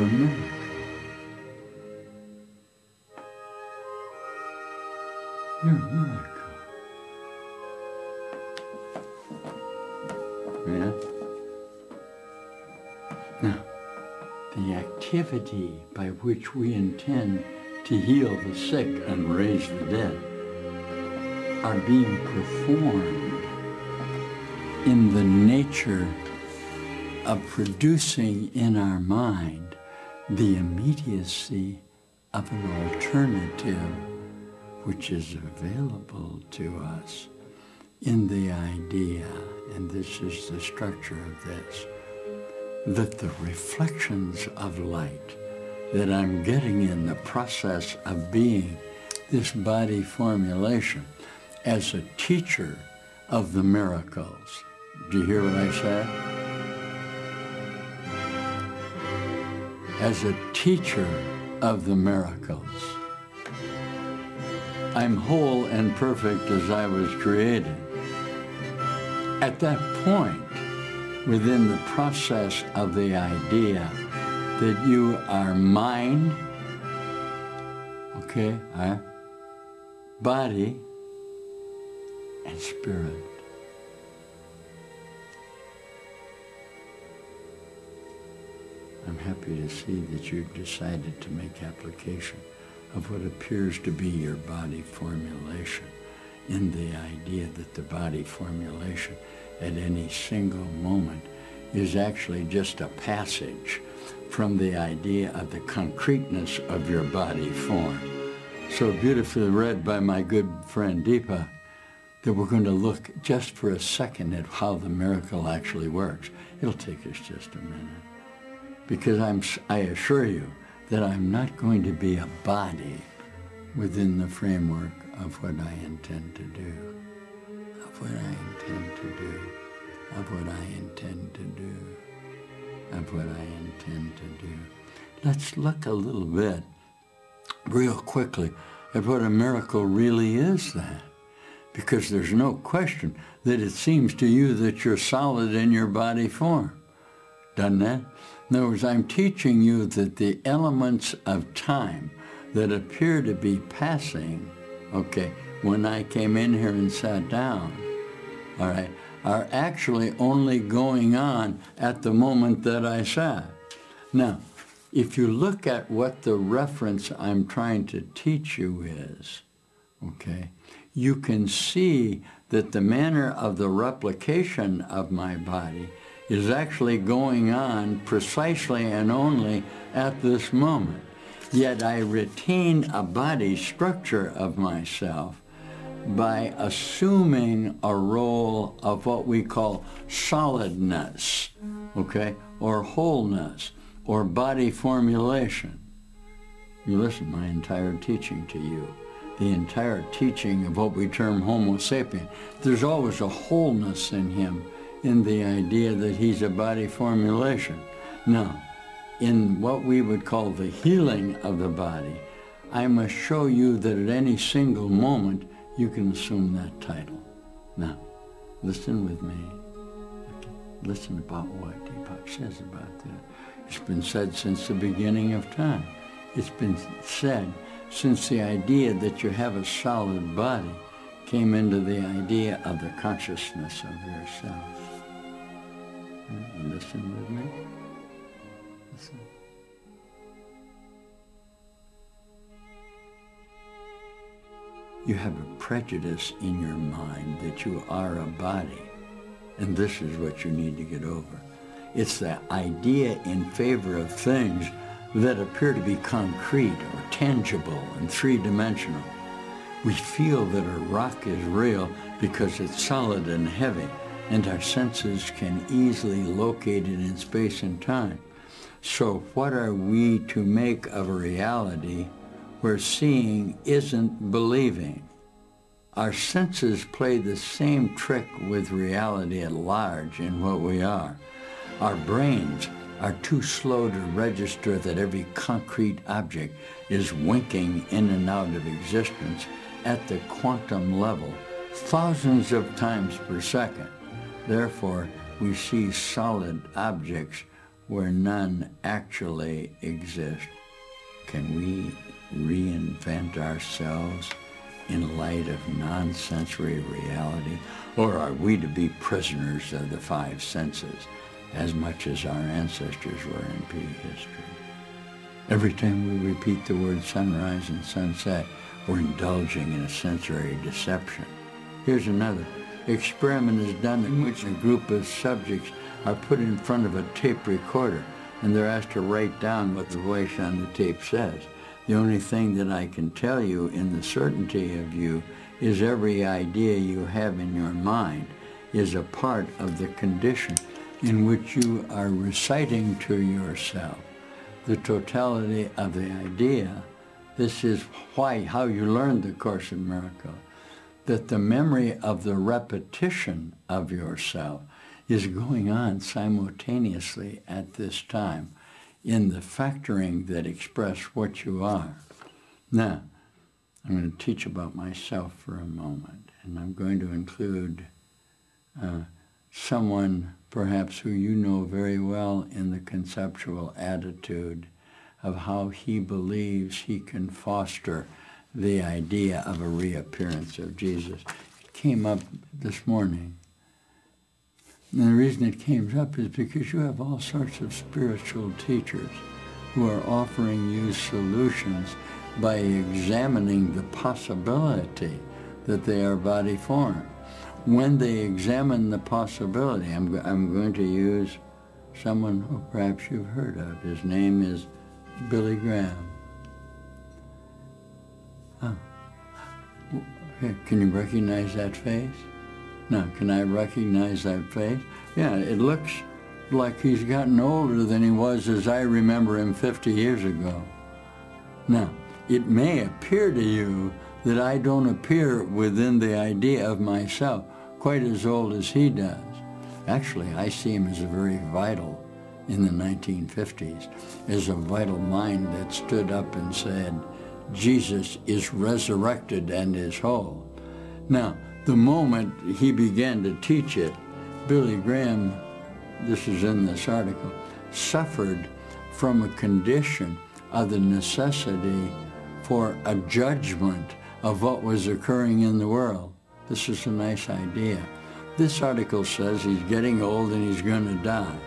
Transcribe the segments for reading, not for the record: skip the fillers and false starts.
a miracle. You're a miracle. Yeah? Now, the activity by which we intend to heal the sick and raise the dead are being performed in the nature of producing in our mind the immediacy of an alternative which is available to us in the idea, and this is the structure of this, that the reflections of light that I'm getting in the process of being this body formulation as a teacher of the miracles. Do you hear what I said? As a teacher of the miracles. I'm whole and perfect as I was created. At that point, within the process of the idea that you are mind, okay, body, and spirit. I'm happy to see that you've decided to make application of what appears to be your body formulation in the idea that the body formulation at any single moment is actually just a passage from the idea of the concreteness of your body form. So beautifully read by my good friend Deepak, that we're going to look just for a second at how the miracle actually works. It'll take us just a minute. Because I assure you that I'm not going to be a body within the framework of what I intend to do, of what I intend to do, of what I intend to do, of what I intend to do. Let's look a little bit, real quickly, at what a miracle really is then. Because there's no question that it seems to you that you're solid in your body form. Doesn't it? In other words, I'm teaching you that the elements of time that appear to be passing, okay, when I came in here and sat down, all right, are actually only going on at the moment that I sat. Now, if you look at what the reference I'm trying to teach you is, okay, you can see that the manner of the replication of my body is actually going on precisely and only at this moment. Yet I retain a body structure of myself by assuming a role of what we call solidness, okay, or wholeness, or body formulation. You listen, my entire teaching to you, the entire teaching of what we term Homo sapien, there's always a wholeness in him, in the idea that he's a body formulation. Now, in what we would call the healing of the body, I must show you that at any single moment you can assume that title. Now, listen with me. Listen about what Deepak says about that. It's been said since the beginning of time. It's been said since the idea that you have a solid body came into the idea of the consciousness of yourself. Listen with me. Listen. You have a prejudice in your mind that you are a body, and this is what you need to get over. It's the idea in favor of things that appear to be concrete or tangible and three-dimensional. We feel that a rock is real because it's solid and heavy, and our senses can easily locate it in space and time. So what are we to make of a reality where seeing isn't believing? Our senses play the same trick with reality at large in what we are. Our brains are too slow to register that every concrete object is winking in and out of existence at the quantum level, thousands of times per second. Therefore, we see solid objects where none actually exist. Can we reinvent ourselves in light of non-sensory reality? Or are we to be prisoners of the five senses, as much as our ancestors were in prehistory? Every time we repeat the word sunrise and sunset, we're indulging in a sensory deception. Here's another. Experiment is done in which a group of subjects are put in front of a tape recorder, and they're asked to write down what the voice on the tape says. The only thing that I can tell you in the certainty of you is every idea you have in your mind is a part of the condition in which you are reciting to yourself the totality of the idea. This is how you learned the Course in Miracles, that the memory of the repetition of yourself is going on simultaneously at this time in the factoring that express what you are. Now, I'm going to teach about myself for a moment, and I'm going to include someone perhaps who you know very well in the conceptual attitude of how he believes he can foster the idea of a reappearance of Jesus. It came up this morning. And the reason it came up is because you have all sorts of spiritual teachers who are offering you solutions by examining the possibility that they are body form. When they examine the possibility, I'm going to use someone who perhaps you've heard of. His name is Billy Graham. Oh. Okay. Can you recognize that face? Now, can I recognize that face? Yeah, it looks like he's gotten older than he was as I remember him 50 years ago. Now, it may appear to you that I don't appear within the idea of myself quite as old as he does. Actually, I see him as a very vital in the 1950s, as a vital mind that stood up and said, Jesus is resurrected and is whole. Now, the moment he began to teach it, Billy Graham, this is in this article, suffered from a condition of the necessity for a judgment of what was occurring in the world. This is a nice idea. This article says he's getting old and he's going to die.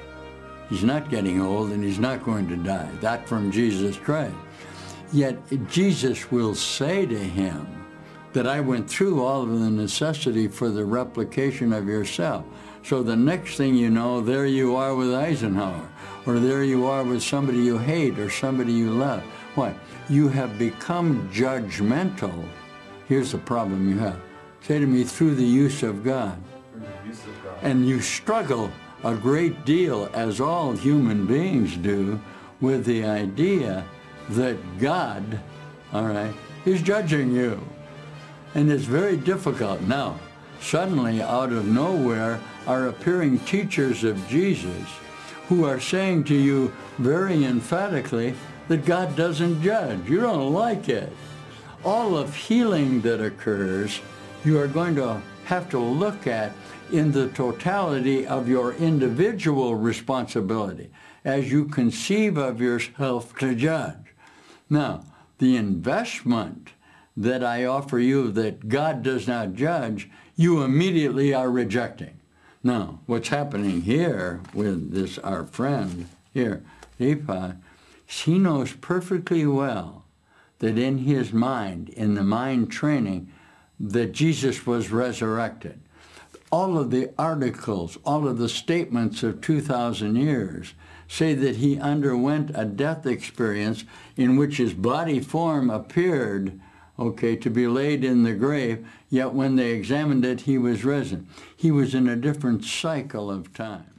He's not getting old and he's not going to die. That from Jesus Christ. Yet Jesus will say to him that I went through all of the necessity for the replication of yourself. So the next thing you know, there you are with Eisenhower, or there you are with somebody you hate or somebody you love. Why? You have become judgmental. Here's the problem you have. Say to me, through the use of God. And you struggle a great deal, as all human beings do, with the idea that God, all right, is judging you. And it's very difficult. Now, suddenly, out of nowhere, are appearing teachers of Jesus who are saying to you very emphatically that God doesn't judge. You don't like it. All of healing that occurs, you are going to have to look at in the totality of your individual responsibility as you conceive of yourself to judge. Now, the investment that I offer you that God does not judge, you immediately are rejecting. Now, what's happening here with this, our friend here, Deepak, he knows perfectly well that in his mind, in the mind training, that Jesus was resurrected. All of the articles, all of the statements of 2,000 years say that he underwent a death experience in which his body form appeared, okay, to be laid in the grave, yet when they examined it, he was risen. He was in a different cycle of time.